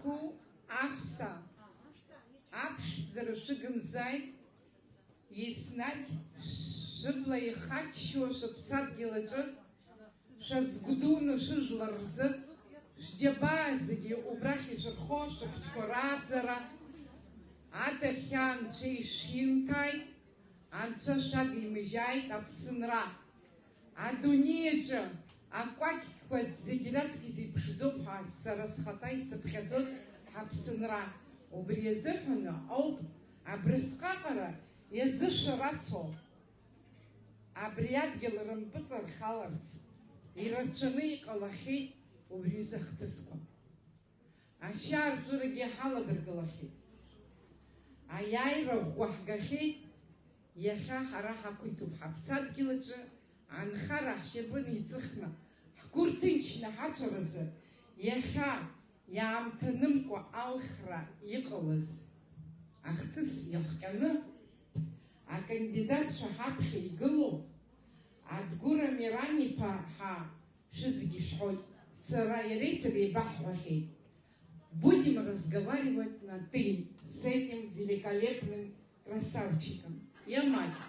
Ску Апса. Апш зарошигнзай. Еснать. Шибла и хачо, чтоб сад геладжа. Шазгудуну шижларза. Ждебазиги убрахи шерхо, шерхорадзара. Атахян шейшинтай. Анца шаги мижай апсынра. Адуниеджа. Аквакиква зигиратски зипшдоп ха сарасхатай сапхадзот апсынра. Убриезефана ауп абрысқақара езышарацо. Абриадгеларым пыцар халарц. Ирацаны иҟалахьеит убри захҭысқәа. Ашьа рҿырагьы ҳаладыргылахьеит. Аиааира ӷәӷәа ҳгахьеит. Иахьа ҳара ҳақәиҭуп ҳаԥсадгьыл аҿы анхара ҳшьапы неиҵыхны ҳгәы рҭынчны ҳаҵәаразы иахьа иаамҭанымкәа алхра иҟалаз ахҭыс иахҟьаны акандидатцәа ҳаԥхьа игылоу Адгәыр Амиран-иԥа ҳа шәызегьы шәҳәоит, сара иареи сареи еибаҳҳәахьеит. Будем разговаривать на «ты» с этим великолепным красавчиком. Я мать.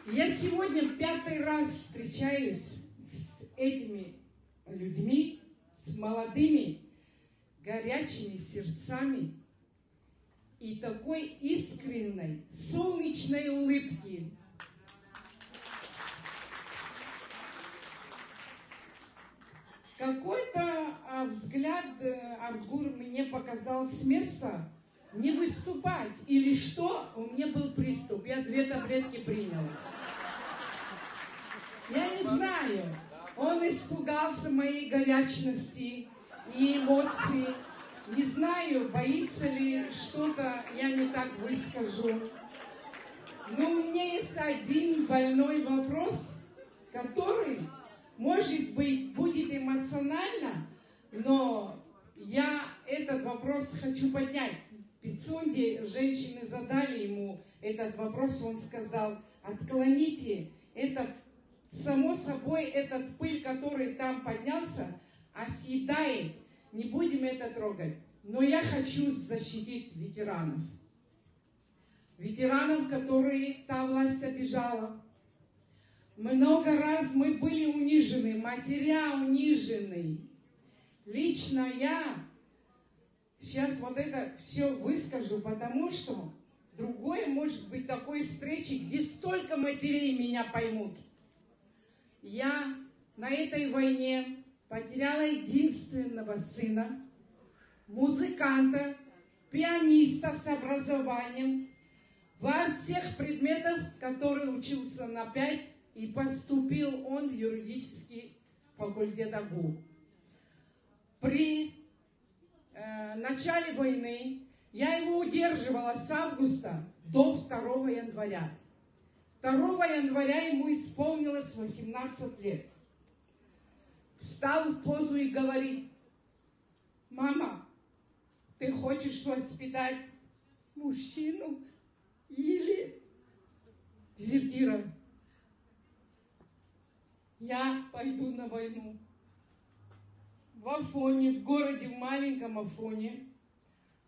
Я сегодня 5-й раз встречаюсь с этими людьми, с молодыми, горячими сердцами и такой искренней, солнечной улыбки. Какой-то взгляд Адгур мне показал с места не выступать. Или что? У меня был приступ. Я 2 таблетки приняла. Я не знаю. Он испугался моей горячности и эмоций. Не знаю, боится ли что-то, я не так выскажу. Но у меня есть один больной вопрос, который, может быть, будет эмоционально, но я этот вопрос хочу поднять. В Пицунде женщины задали ему этот вопрос, он сказал: отклоните, это само собой, этот пыль, который там поднялся, оседает, не будем это трогать. Но я хочу защитить ветеранов. Ветеранов, которые та власть обижала. Много раз мы были унижены, матеря унижены. Лично я сейчас вот это все выскажу, потому что другой может быть такой встречи, где столько матерей меня поймут. Я на этой войне потеряла единственного сына, музыканта, пианиста с образованием, во всех предметах, который учился на 5, и поступил он в юридический факультет АГУ. При начале войны я его удерживала с августа до 2 января. 2 января ему исполнилось 18 лет. Встал в позу и говорит: мама, ты хочешь воспитать мужчину или дезертира? Я пойду на войну. В Афоне, в городе, в маленьком Афоне,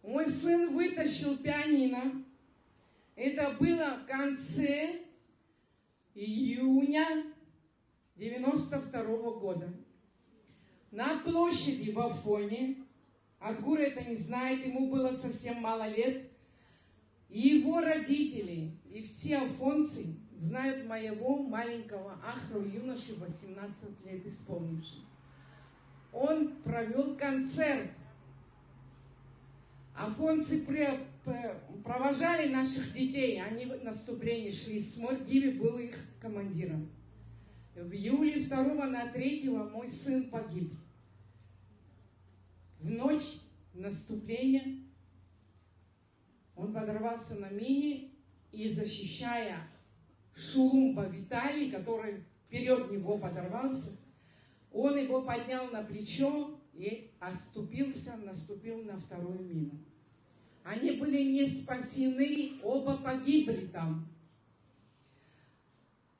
мой сын вытащил пианино. Это было в конце июня 92 года. На площади в Афоне, Адгур это не знает, ему было совсем мало лет, и его родители, и все афонцы знают моего маленького ахру юноши, 18 лет исполнившего. Он провел концерт. Афонцы провожали наших детей, они в наступление шли. Смоль Гиви был их командиром. В июле 2 на 3 мой сын погиб. В ночь наступления он подорвался на мине и, защищая Шулумба Виталий, который вперед него подорвался, он его поднял на плечо и оступился, наступил на 2-ю мину. Они были не спасены, оба погибли там.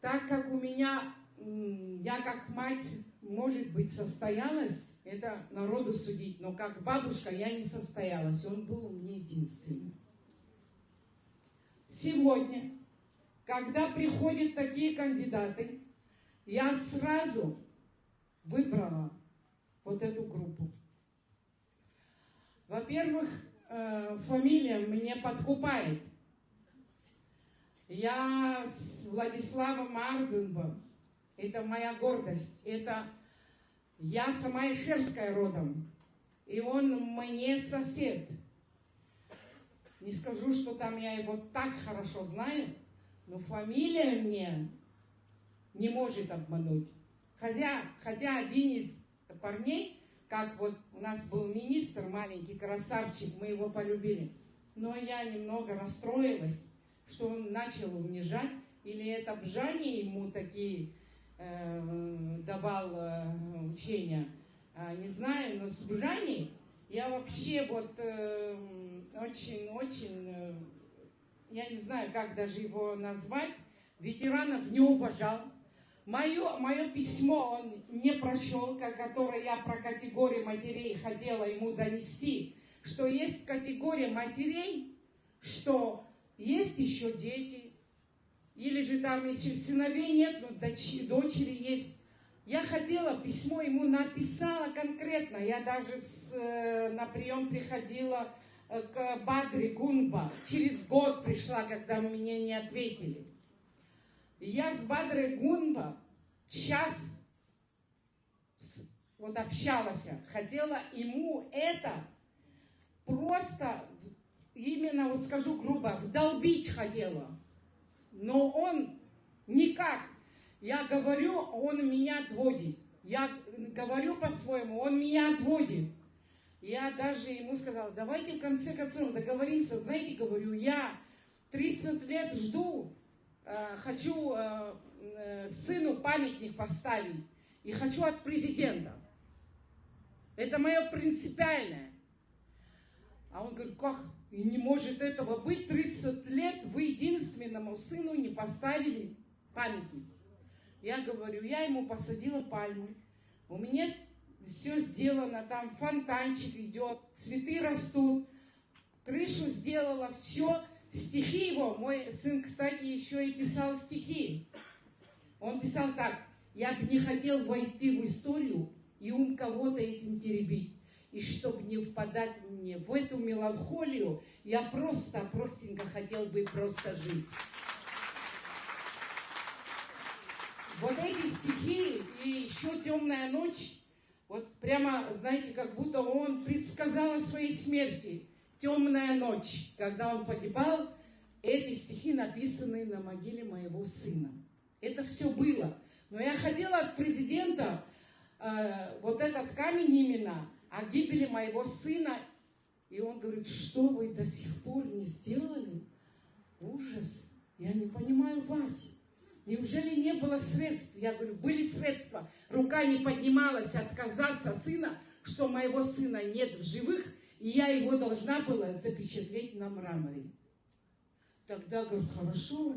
Так как у меня, я как мать, может быть, состоялась это народу судить, но как бабушка я не состоялась, он был у меня единственным. Сегодня, когда приходят такие кандидаты, я сразу выбрала вот эту группу. Во-первых, фамилия мне подкупает. Я с Владислава Марзенба, это моя гордость, это я сама Ишерская родом, и он мне сосед. Не скажу, что там я его так хорошо знаю, но фамилия мне не может обмануть. Хотя один из парней, как вот у нас был министр, маленький красавчик, мы его полюбили, но я немного расстроилась, что он начал унижать, или это Бжани ему такие давал учения, не знаю, но с Бжани я вообще вот очень, я не знаю, как даже его назвать, ветеранов не уважал. Мое письмо он не прочел, которое я про категорию матерей хотела ему донести, что есть категория матерей, что есть еще дети, или же там, если сыновей нет, но дочери есть. Я хотела, письмо ему написала конкретно, я даже на прием приходила к Бадре Гунба, через год пришла, когда мне не ответили. Я с Бадрой Гунба час вот общалась, хотела ему это просто, именно, вот скажу грубо, вдолбить хотела. Но он никак. Я говорю, он меня отводит. Я говорю по-своему, он меня отводит. Я даже ему сказала, давайте в конце концов договоримся. Знаете, говорю, я 30 лет жду, хочу сыну памятник поставить. И хочу от президента. Это мое принципиальное. А он говорит, как? И не может этого быть. 30 лет вы единственному сыну не поставили памятник. Я говорю, я ему посадила пальму. У меня все сделано, там фонтанчик идет, цветы растут, крышу сделала, все. Стихи его, мой сын, кстати, еще и писал стихи. Он писал так, я бы не хотел войти в историю и ум кого-то этим теребить. И чтобы не впадать мне в эту меланхолию, я простенько хотел бы просто жить. Вот эти стихи и еще «Темная ночь», вот прямо, знаете, как будто он предсказал о своей смерти. «Темная ночь», когда он погибал, эти стихи написаны на могиле моего сына. Это все было. Но я хотела от президента вот этот камень именно о гибели моего сына. И он говорит, что вы до сих пор не сделали? Ужас, я не понимаю вас. Неужели не было средств? Я говорю, были средства. Рука не поднималась отказаться от сына, что моего сына нет в живых, и я его должна была запечатлеть на мраморе. Тогда, говорит, хорошо,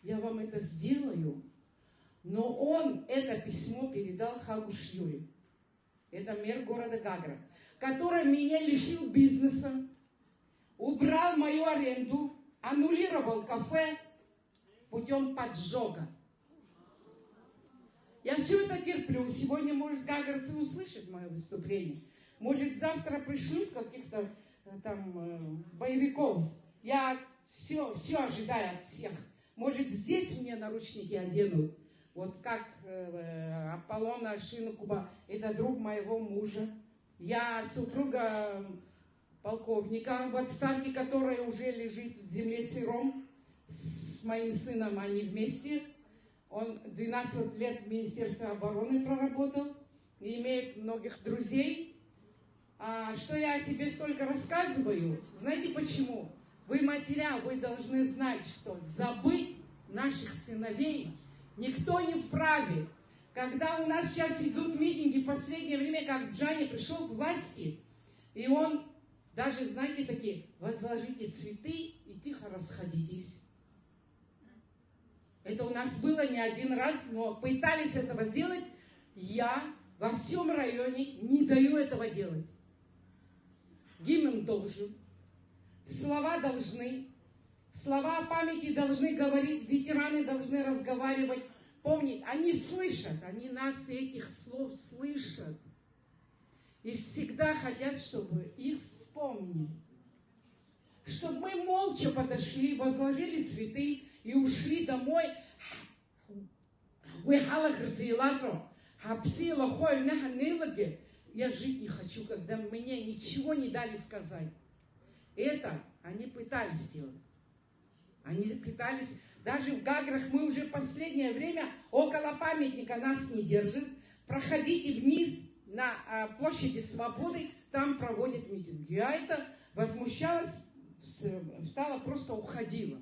я вам это сделаю. Но он это письмо передал Хагуш Юрий. Это мэр города Гагра, который меня лишил бизнеса, убрал мою аренду, аннулировал кафе путем поджога. Я все это терплю. Сегодня, может, гагрцы услышат мое выступление. Может, завтра пришлют каких-то там боевиков. Я все ожидаю от всех. Может, здесь мне наручники оденут. Вот как Аполлона Шинокуба, это друг моего мужа. Я супруга полковника в отставке, который уже лежит в земле сыром. С моим сыном они вместе. Он 12 лет в Министерстве обороны проработал. И имеет многих друзей. А что я о себе столько рассказываю? Знаете почему? Вы, матеря, вы должны знать, что забыть наших сыновей никто не вправе. Когда у нас сейчас идут митинги в последнее время, как Бжани пришел к власти, и он даже, знаете, такие, возложите цветы и тихо расходитесь. Это у нас было не один раз, но пытались этого сделать. Я во всем районе не даю этого делать. Гимн должен, слова должны, слова о памяти должны говорить, ветераны должны разговаривать, помнить. Они слышат, они нас этих слов слышат. И всегда хотят, чтобы их вспомнили. Чтобы мы молча подошли, возложили цветы и ушли домой. Я жить не хочу, когда мне ничего не дали сказать. Это они пытались сделать. Они пытались, даже в Гаграх мы уже последнее время около памятника нас не держит. Проходите вниз на площади Свободы, там проводят митинг. Я это возмущалась, встала, просто уходила.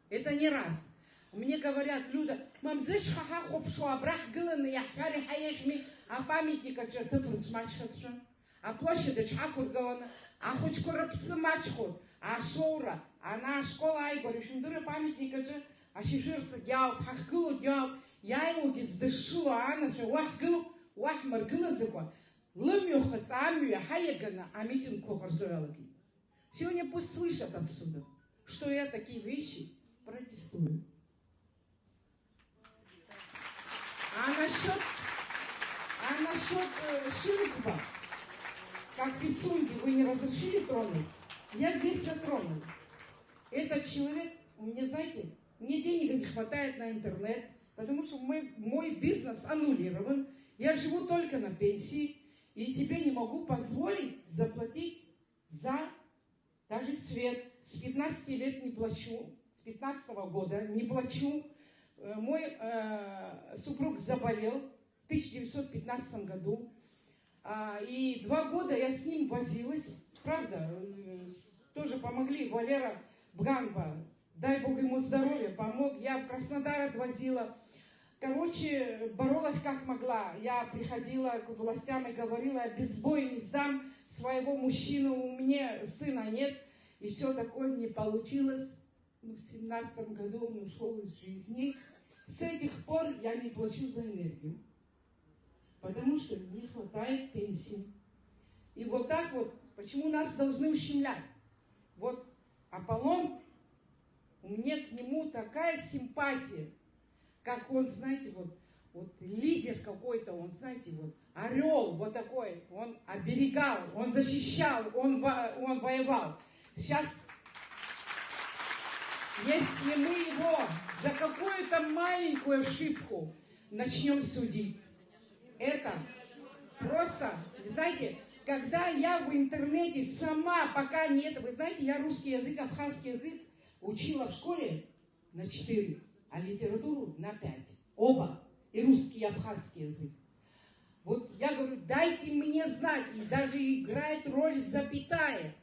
Это не раз. Мне говорят, Люда, мамзеш хаха хопшу абрах гыланы яхари хаехми, а памятника же ты франсмачхасша, а площадь чхакур галана, а хоть корпсы мачхот, а шоура, а на школа айгори, шундуры памятника же, а шиферца гяу, хахгылу гяу, я ему гиздышила, а на же вахгыл, вахмар гылазыква, лымюхац амюя хаегана, а митинг кохарзуэлаги. Сегодня пусть слышат отсюда, что я такие вещи протестую. А насчет Ширкова, как Пицунги, вы не разрешили тронуть, я здесь затронул. Этот человек, мне, знаете, мне денег не хватает на интернет, потому что мой бизнес аннулирован, я живу только на пенсии, и себе не могу позволить заплатить за даже свет. С 15 лет не плачу, с 15 года не плачу. Мой супруг заболел в 1915 году, и 2 года я с ним возилась, правда, тоже помогли, Валера Бганба, дай Бог ему здоровья, помог, я в Краснодар отвозила. Короче, боролась как могла. Я приходила к властям и говорила, я без боя не сдам своего мужчину, у меня сына нет, и все такое не получилось. В 17 году он ушел из жизни. С этих пор я не плачу за энергию, потому что не хватает пенсии. И вот так вот, почему нас должны ущемлять? Вот Аполлон, у меня к нему такая симпатия, как он, знаете, вот лидер какой-то, он, знаете, вот орел вот такой, он оберегал, он защищал, он воевал. Сейчас, если мы его за какую-то маленькую ошибку начнем судить, это просто, знаете, когда я в интернете сама, пока нет, вы знаете, я русский язык, абхазский язык учила в школе на 4, а литературу на 5. Оба. И русский, и абхазский язык. Вот я говорю, дайте мне знать, и даже играет роль запятая.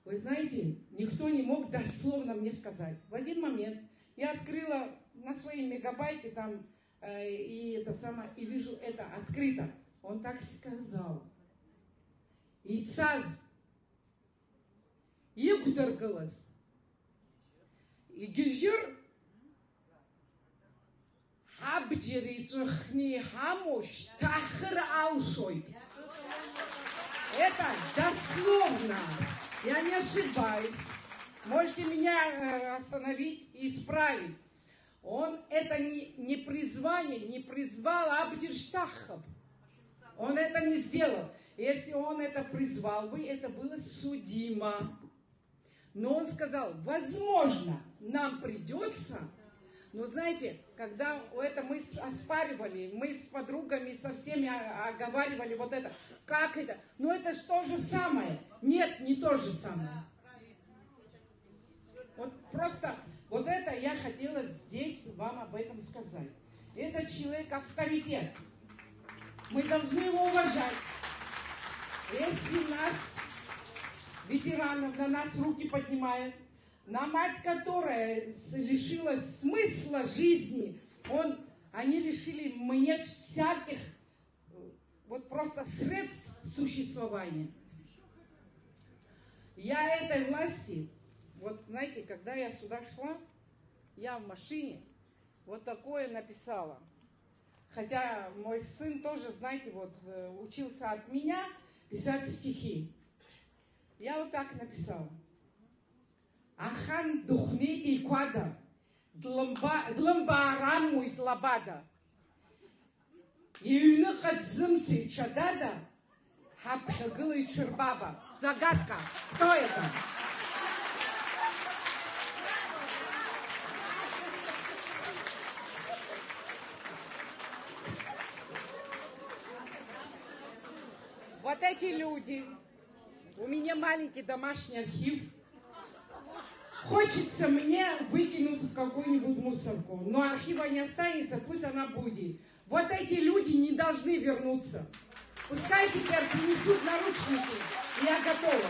Вы знаете, никто не мог дословно мне сказать. В один момент я открыла на свои мегабайты там, и это самое, и вижу это открыто. Он так сказал. Ицаз, Игударгалас, и Гижир, Хабджири Цухни Хамуш, Тахр Алшой. Это дословно. Я не ошибаюсь. Можете меня остановить и исправить. Он это не призвание, не призвал Абдирштахаб. Он это не сделал. Если он это призвал бы, это было судимо. Но он сказал, возможно, нам придется. Но знаете, когда это мы оспаривали, мы с подругами со всеми оговаривали вот это. Как это? Ну это же то же самое. Нет, не то же самое. Вот просто, вот это я хотела здесь вам об этом сказать. Этот человек авторитет. Мы должны его уважать. Если нас, ветеранов, на нас руки поднимают, на мать, которая лишилась смысла жизни, они лишили мне всяких вот просто средств существования. Я этой власти, вот знаете, когда я сюда шла, я в машине вот такое написала. Хотя мой сын тоже, знаете, вот учился от меня писать стихи. Я вот так написал. Ахан духнети квада, длымбараму и тлабада. Июны хадзымци чадада, хапхагылы чурбаба. Загадка. Кто это? Вот эти люди. У меня маленький домашний архив. Хочется мне выкинуть в какую-нибудь мусорку, но архива не останется, пусть она будет. Вот эти люди не должны вернуться. Пускай теперь принесут наручники. Я готова.